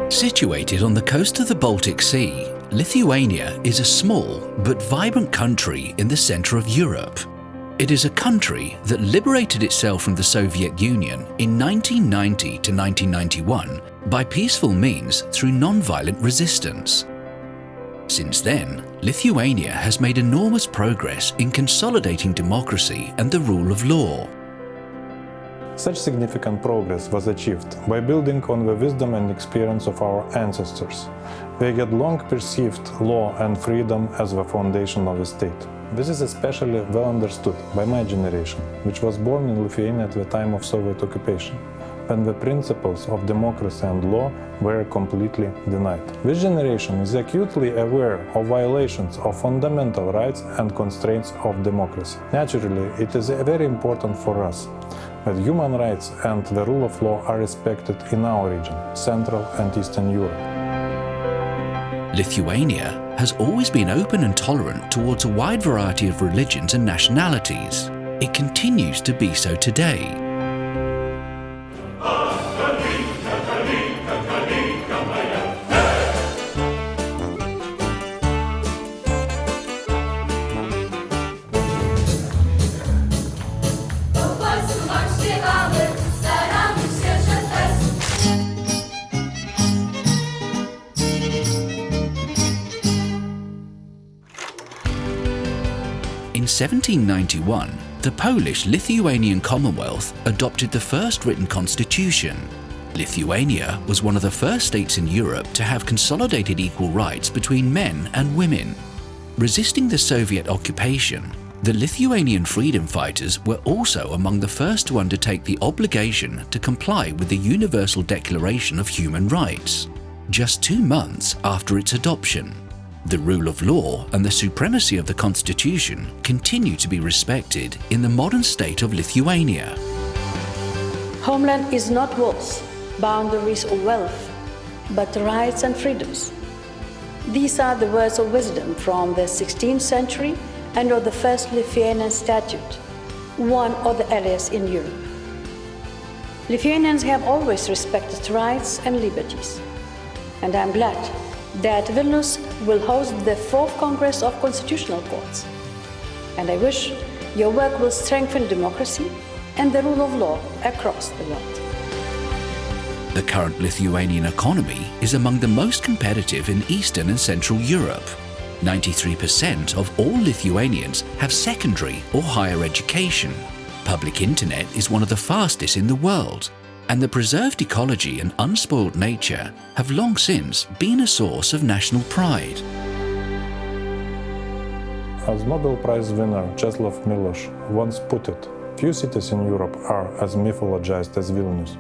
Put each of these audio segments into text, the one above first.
Situated on the coast of the Baltic Sea, Lithuania is a small but vibrant country in the center of Europe. It is a country that liberated itself from the Soviet Union in 1990 to 1991 by peaceful means through non-violent resistance. Since then, Lithuania has made enormous progress in consolidating democracy and the rule of law. Such significant progress was achieved by building on the wisdom and experience of our ancestors. They had long perceived law and freedom as the foundation of the state. This is especially well understood by my generation, which was born in Lithuania at the time of Soviet occupation, when the principles of democracy and law were completely denied. This generation is acutely aware of violations of fundamental rights and constraints of democracy. Naturally, it is very important for us that human rights and the rule of law are respected in our region, Central and Eastern Europe. Lithuania has always been open and tolerant towards a wide variety of religions and nationalities. It continues to be so today. In 1791, the Polish-Lithuanian Commonwealth adopted the first written constitution. Lithuania was one of the first states in Europe to have consolidated equal rights between men and women. Resisting the Soviet occupation, the Lithuanian freedom fighters were also among the first to undertake the obligation to comply with the Universal Declaration of Human Rights, just 2 months after its adoption. The rule of law and the supremacy of the constitution continue to be respected in the modern state of Lithuania. Homeland is not walls, boundaries or wealth, but rights and freedoms. These are the words of wisdom from the 16th century and of the first Lithuanian statute, one of the earliest in Europe. Lithuanians have always respected rights and liberties, and I'm glad that Vilnius will host the 4th Congress of Constitutional Courts. And I wish your work will strengthen democracy and the rule of law across the world. The current Lithuanian economy is among the most competitive in Eastern and Central Europe. 93% of all Lithuanians have secondary or higher education. Public internet is one of the fastest in the world, and the preserved ecology and unspoiled nature have long since been a source of national pride. As Nobel Prize winner Czeslaw Milosz once put it, few cities in Europe are as mythologized as Vilnius.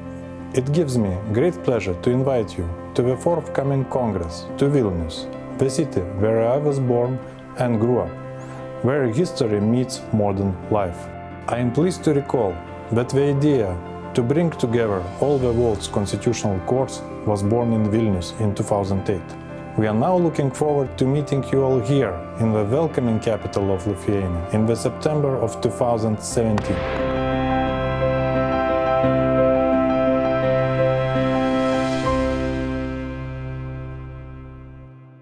It gives me great pleasure to invite you to the forthcoming Congress to Vilnius, the city where I was born and grew up, where history meets modern life. I am pleased to recall that the idea to bring together all the world's constitutional courts was born in Vilnius in 2008. We are now looking forward to meeting you all here in the welcoming capital of Lithuania in the September of 2017.